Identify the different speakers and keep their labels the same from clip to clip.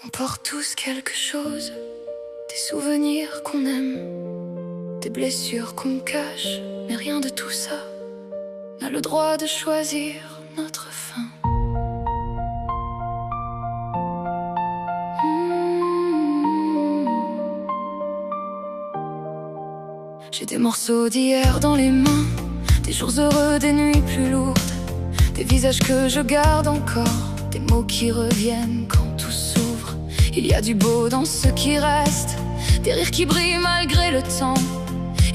Speaker 1: On porte tous quelque chose, des souvenirs qu'on aime, des blessures qu'on cache, mais rien de tout ça n'a le droit de choisir notre fin. J'ai des morceaux d'hier dans les mains, des jours heureux, des nuits plus lourdes, des visages que je garde encore, des mots qui reviennent quand tout s'ouvre. Il y a du beau dans ce qui reste, des rires qui brillent malgré le temps,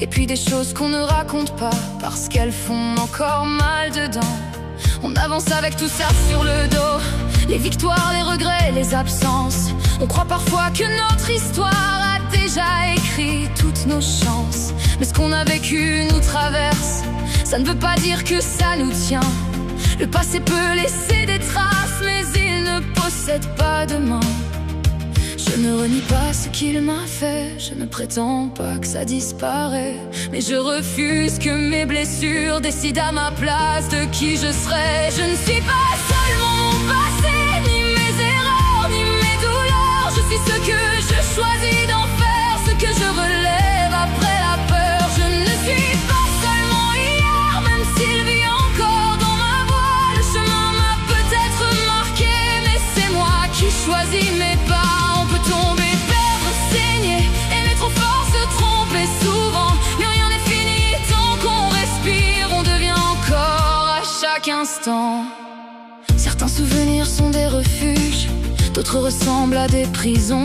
Speaker 1: et puis des choses qu'on ne raconte pas parce qu'elles font encore mal dedans. On avance avec tout ça sur le dos, les victoires, les regrets, les absences. On croit parfois que notre histoire a déjà écrit toutes nos chances, mais ce qu'on a vécu nous traverse, ça ne veut pas dire que ça nous tient. Le passé peut laisser des traces, mais il ne possède pas de main. Je ne renie pas ce qu'il m'a fait, je ne prétends pas que ça disparaît, mais je refuse que mes blessures décident à ma place de qui je serai. Je ne suis pas seulement mon passé, ni mes erreurs, ni mes douleurs. Je suis ce que je choisis d'en faire, ce que je relève après la peur. Je ne suis pas seulement hier, même s'il vit encore dans ma voix. Le chemin m'a peut-être marqué, mais c'est moi qui choisis mes pas. Tomber, perdre, saigner, aimer trop fort, se tromper souvent, mais rien n'est fini tant qu'on respire. On devient encore à chaque instant. Certains souvenirs sont des refuges, d'autres ressemblent à des prisons.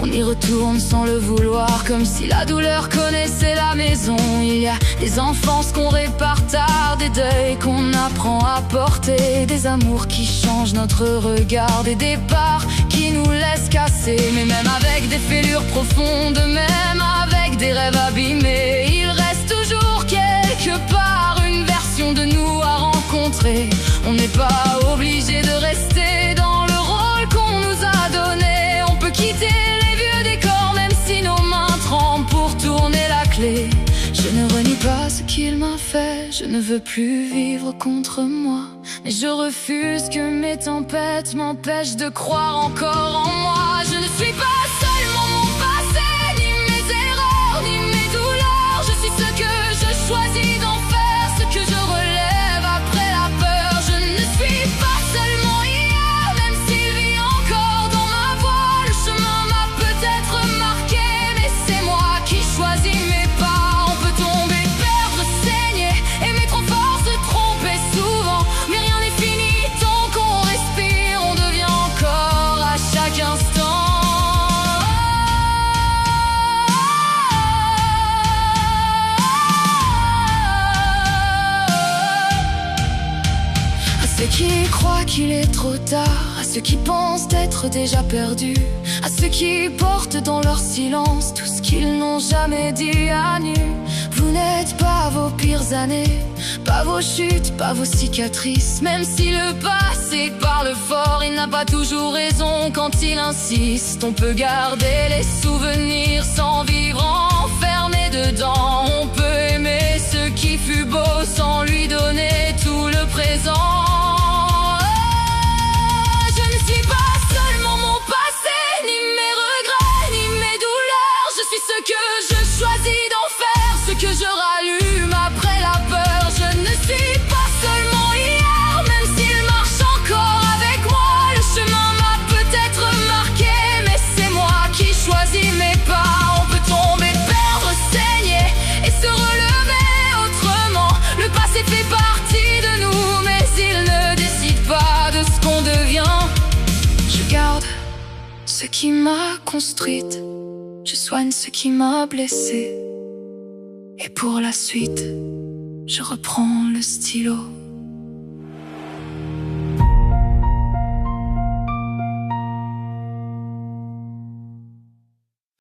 Speaker 1: On y retourne sans le vouloir, comme si la douleur connaissait la maison. Il y a des enfances qu'on répare tard, des deuils qu'on apprend à porter, des amours qui changent notre regard, des départs qui nous laissent casser. Mais même avec des fêlures profondes, même avec des rêves abîmés, il reste toujours quelque part une version de nous à rencontrer. On n'est pas obligé de rester dans le rôle qu'on nous a donné. On peut quitter pour tourner la clé. Je ne renie pas ce qu'il m'a fait, je ne veux plus vivre contre moi, mais je refuse que mes tempêtes m'empêchent de croire encore en moi. Je ne suis pas seulement mon passé, ni mes erreurs, ni mes douleurs. Je suis ce que je choisis d'en faire, ce que je relève après la peur. Je ne suis pas seulement hier, même s'il vit encore dans ma voix. Le chemin m'a peut-être marqué, choisis mes pas. On peut tomber, perdre, saigner, aimer trop fort, se tromper souvent, mais rien n'est fini tant qu'on respire. On devient encore à chaque instant. À ceux qui croient qu'il est trop tard, à ceux qui pensent d'être déjà perdus, à ceux qui portent dans leur silence tout ce qu'ils n'ont jamais dit à nu. Vous n'êtes pas vos pires années, pas vos chutes, pas vos cicatrices. Même si le passé parle fort, il n'a pas toujours raison quand il insiste. On peut garder les souvenirs sans vivre enfermé dedans. On peut aimer ce qui fut beau sans lui donner tout le présent. Ce que je choisis d'en faire, ce que je rallume après la peur. Je ne suis pas seulement hier, même s'il marche encore avec moi. Le chemin m'a peut-être marqué, mais c'est moi qui choisis mes pas. On peut tomber, perdre, saigner et se relever autrement. Le passé fait partie de nous, mais il ne décide pas de ce qu'on devient. Je garde ce qui m'a construite, je soigne ce qui m'a blessé, et pour la suite, je reprends le stylo.